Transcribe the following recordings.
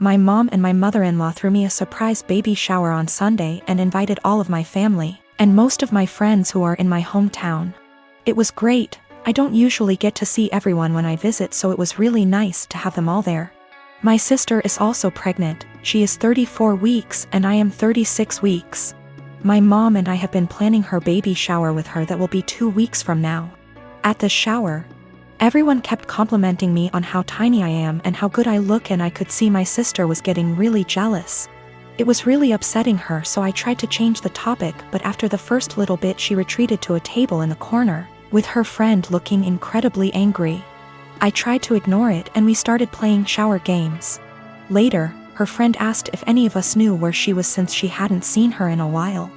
My mom and my mother-in-law threw me a surprise baby shower on Sunday and invited all of my family and most of my friends who are in my hometown. It was great. I don't usually get to see everyone when I visit, so it was really nice to have them all there. My sister is also pregnant. She is 34 weeks and I am 36 weeks. My mom and I have been planning her baby shower with her that will be 2 weeks from now. At the shower, everyone kept complimenting me on how tiny I am and how good I look, and I could see my sister was getting really jealous. It was really upsetting her, so I tried to change the topic, but after the first little bit she retreated to a table in the corner, with her friend looking incredibly angry. I tried to ignore it and we started playing shower games. Later, her friend asked if any of us knew where she was since she hadn't seen her in a while.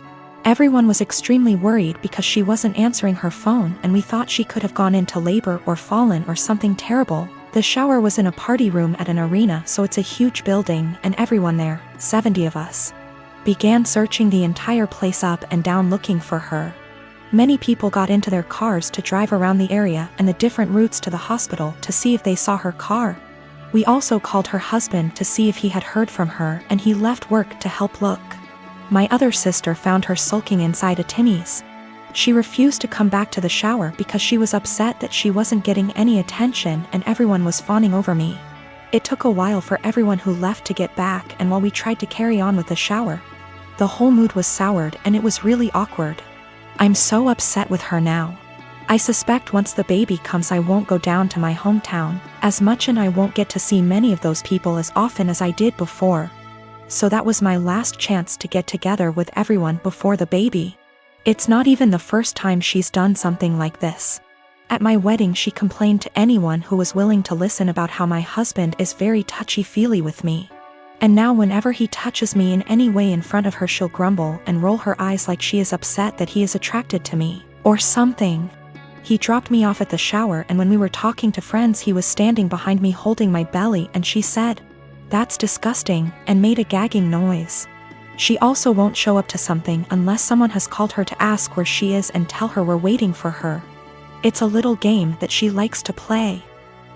Everyone was extremely worried because she wasn't answering her phone, and we thought she could have gone into labor or fallen or something terrible. The shower was in a party room at an arena, so it's a huge building, and everyone there, 70 of us, began searching the entire place up and down looking for her. Many people got into their cars to drive around the area and the different routes to the hospital to see if they saw her car. We also called her husband to see if he had heard from her, and he left work to help look. My other sister found her sulking inside a Timmy's. She refused to come back to the shower because she was upset that she wasn't getting any attention and everyone was fawning over me. It took a while for everyone who left to get back, and while we tried to carry on with the shower, the whole mood was soured and it was really awkward. I'm so upset with her now. I suspect once the baby comes I won't go down to my hometown as much, and I won't get to see many of those people as often as I did before. So that was my last chance to get together with everyone before the baby. It's not even the first time she's done something like this. At my wedding she complained to anyone who was willing to listen about how my husband is very touchy-feely with me. And now whenever he touches me in any way in front of her, she'll grumble and roll her eyes like she is upset that he is attracted to me, or something. He dropped me off at the shower, and when we were talking to friends he was standing behind me holding my belly, and she said, "That's disgusting," and made a gagging noise. She also won't show up to something unless someone has called her to ask where she is and tell her we're waiting for her. It's a little game that she likes to play.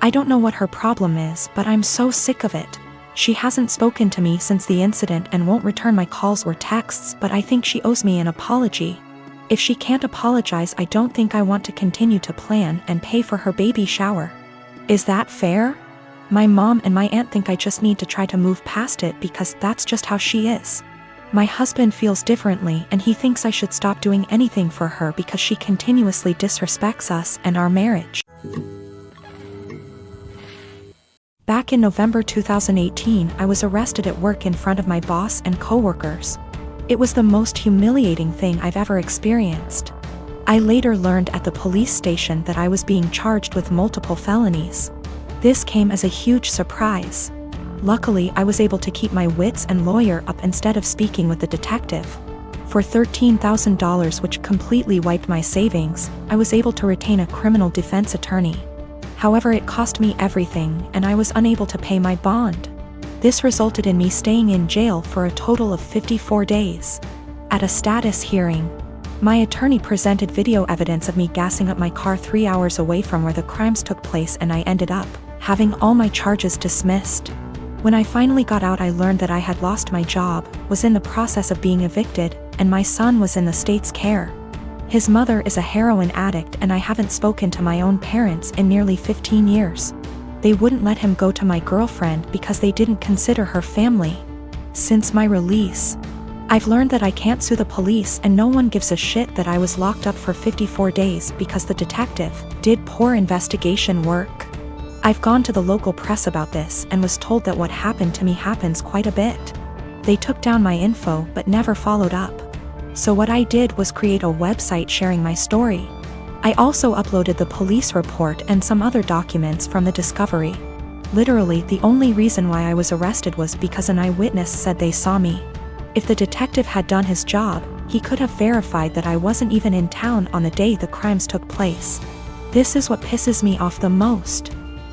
I don't know what her problem is, but I'm so sick of it. She hasn't spoken to me since the incident and won't return my calls or texts, but I think she owes me an apology. If she can't apologize, I don't think I want to continue to plan and pay for her baby shower. Is that fair? My mom and my aunt think I just need to try to move past it because that's just how she is. My husband feels differently, and he thinks I should stop doing anything for her because she continuously disrespects us and our marriage. Back in November 2018, I was arrested at work in front of my boss and coworkers. It was the most humiliating thing I've ever experienced. I later learned at the police station that I was being charged with multiple felonies. This came as a huge surprise. Luckily, I was able to keep my wits and lawyer up instead of speaking with the detective. For $13,000, which completely wiped my savings, I was able to retain a criminal defense attorney. However, it cost me everything, and I was unable to pay my bond. This resulted in me staying in jail for a total of 54 days. At a status hearing, my attorney presented video evidence of me gassing up my car 3 hours away from where the crimes took place, and I ended up having all my charges dismissed. When I finally got out, I learned that I had lost my job, was in the process of being evicted, and my son was in the state's care. His mother is a heroin addict, and I haven't spoken to my own parents in nearly 15 years. They wouldn't let him go to my girlfriend because they didn't consider her family. Since my release, I've learned that I can't sue the police, and no one gives a shit that I was locked up for 54 days because the detective did poor investigation work. I've gone to the local press about this and was told that what happened to me happens quite a bit. They took down my info but never followed up. So what I did was create a website sharing my story. I also uploaded the police report and some other documents from the discovery. Literally, the only reason why I was arrested was because an eyewitness said they saw me. If the detective had done his job, he could have verified that I wasn't even in town on the day the crimes took place. This is what pisses me off the most.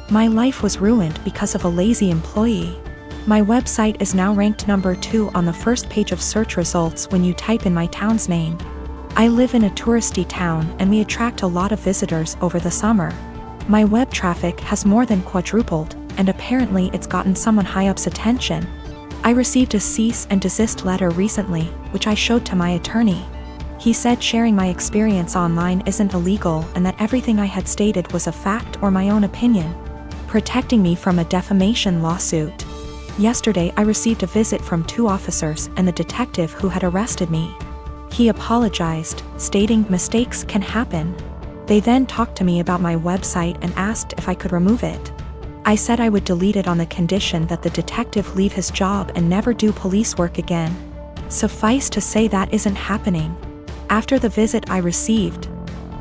My life was ruined because of a lazy employee. My website is now ranked number 2 on the first page of search results when you type in my town's name. I live in a touristy town, and we attract a lot of visitors over the summer. My web traffic has more than quadrupled, and apparently it's gotten someone high up's attention. I received a cease and desist letter recently, which I showed to my attorney. He said sharing my experience online isn't illegal and that everything I had stated was a fact or my own opinion, protecting me from a defamation lawsuit. Yesterday I received a visit from 2 officers and the detective who had arrested me. He apologized, stating mistakes can happen. They then talked to me about my website and asked if I could remove it. I said I would delete it on the condition that the detective leave his job and never do police work again. Suffice to say that isn't happening. After the visit I received,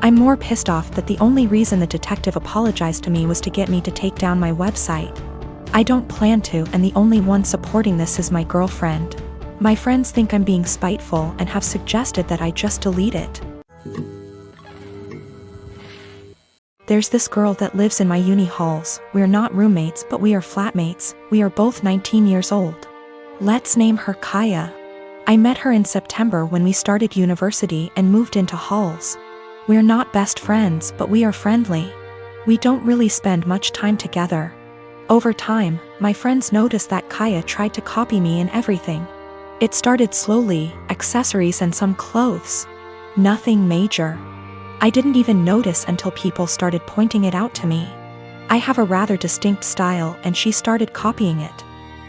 I'm more pissed off that the only reason the detective apologized to me was to get me to take down my website. I don't plan to, and the only one supporting this is my girlfriend. My friends think I'm being spiteful and have suggested that I just delete it. There's this girl that lives in my uni halls. We're not roommates, but we are flatmates. We are both 19 years old. Let's name her Kaya. I met her in September when we started university and moved into halls. We're not best friends, but we are friendly. We don't really spend much time together. Over time, my friends noticed that Kaya tried to copy me in everything. It started slowly, accessories and some clothes. Nothing major. I didn't even notice until people started pointing it out to me. I have a rather distinct style and she started copying it.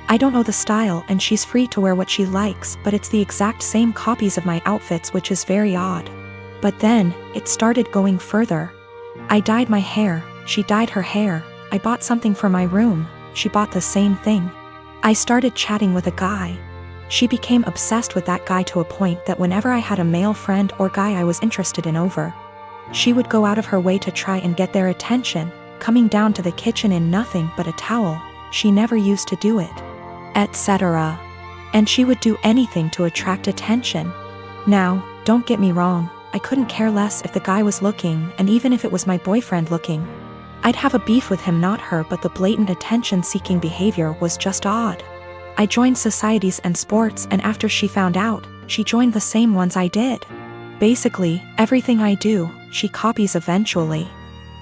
I don't know the style and she's free to wear what she likes, but it's the exact same copies of my outfits, which is very odd. But then, it started going further. I dyed my hair, she dyed her hair. I bought something for my room, she bought the same thing. I started chatting with a guy. She became obsessed with that guy to a point that whenever I had a male friend or guy I was interested in over, she would go out of her way to try and get their attention, coming down to the kitchen in nothing but a towel. She never used to do it, etc. And she would do anything to attract attention. Now, don't get me wrong, I couldn't care less if the guy was looking, and even if it was my boyfriend looking. I'd have a beef with him, not her, but the blatant attention-seeking behavior was just odd. I joined societies and sports, and after she found out, she joined the same ones I did. Basically, everything I do, she copies eventually.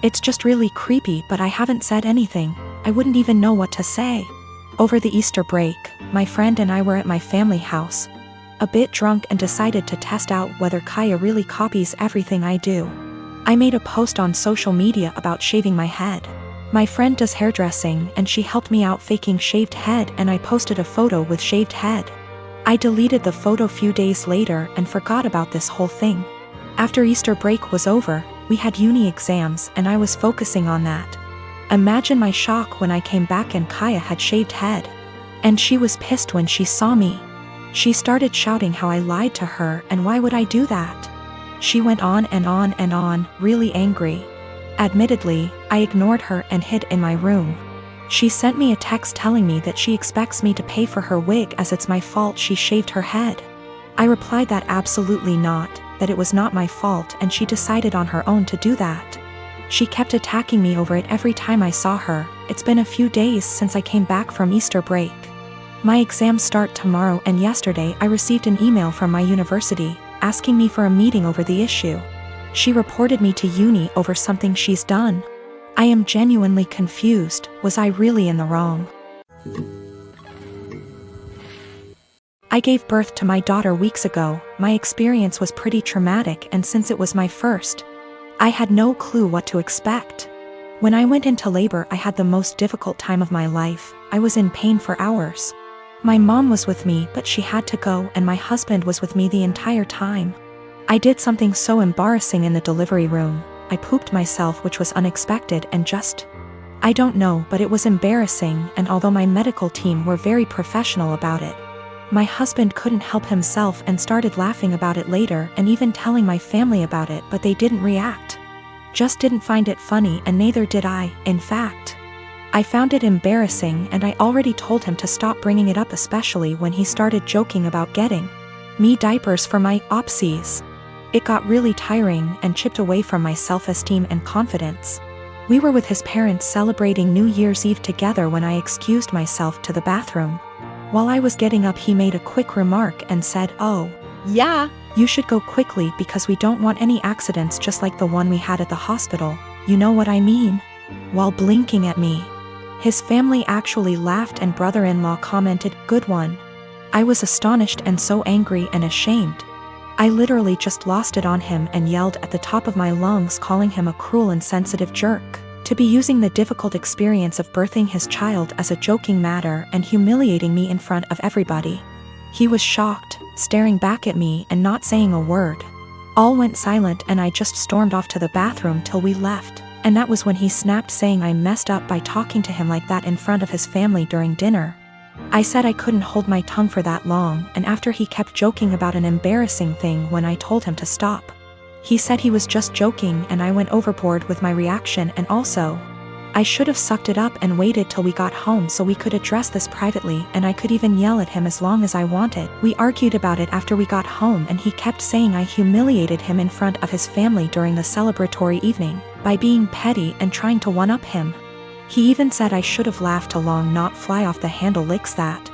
It's just really creepy, but I haven't said anything. I wouldn't even know what to say. Over the Easter break, my friend and I were at my family house, a bit drunk, and decided to test out whether Kaya really copies everything I do. I made a post on social media about shaving my head. My friend does hairdressing and she helped me out faking shaved head, and I posted a photo with shaved head. I deleted the photo few days later and forgot about this whole thing. After Easter break was over, we had uni exams and I was focusing on that. Imagine my shock when I came back and Kaya had shaved head. And she was pissed when she saw me. She started shouting how I lied to her and why would I do that. She went on and on and on, really angry. Admittedly, I ignored her and hid in my room. She sent me a text telling me that she expects me to pay for her wig as it's my fault she shaved her head. I replied that absolutely not, that it was not my fault and she decided on her own to do that. She kept attacking me over it every time I saw her. It's been a few days since I came back from Easter break. My exams start tomorrow, and yesterday I received an email from my university, asking me for a meeting over the issue. She reported me to uni over something she's done. I am genuinely confused. Was I really in the wrong? I gave birth to my daughter weeks ago. My experience was pretty traumatic, and since it was my first, I had no clue what to expect. When I went into labor, I had the most difficult time of my life. I was in pain for hours. My mom was with me, but she had to go, and my husband was with me the entire time. I did something so embarrassing in the delivery room. I pooped myself, which was unexpected and just, I don't know, but it was embarrassing, and although my medical team were very professional about it, my husband couldn't help himself and started laughing about it later and even telling my family about it, but they didn't react. Just didn't find it funny, and neither did I, in fact. I found it embarrassing, and I already told him to stop bringing it up, especially when he started joking about getting me diapers for my opsies. It got really tiring and chipped away from my self-esteem and confidence. We were with his parents celebrating New Year's Eve together when I excused myself to the bathroom. While I was getting up, he made a quick remark and said, "Oh, yeah, you should go quickly because we don't want any accidents just like the one we had at the hospital. You know what I mean?" While blinking at me. His family actually laughed and brother-in-law commented, "Good one." I was astonished and so angry and ashamed. I literally just lost it on him and yelled at the top of my lungs, calling him a cruel and sensitive jerk. To be using the difficult experience of birthing his child as a joking matter and humiliating me in front of everybody. He was shocked, staring back at me and not saying a word. All went silent and I just stormed off to the bathroom till we left, and that was when he snapped, saying I messed up by talking to him like that in front of his family during dinner. I said I couldn't hold my tongue for that long, and after he kept joking about an embarrassing thing when I told him to stop. He said he was just joking and I went overboard with my reaction, and also, I should have sucked it up and waited till we got home so we could address this privately, and I could even yell at him as long as I wanted. We argued about it after we got home and he kept saying I humiliated him in front of his family during the celebratory evening by being petty and trying to one-up him. He even said I should have laughed along, not fly off the handle licks that.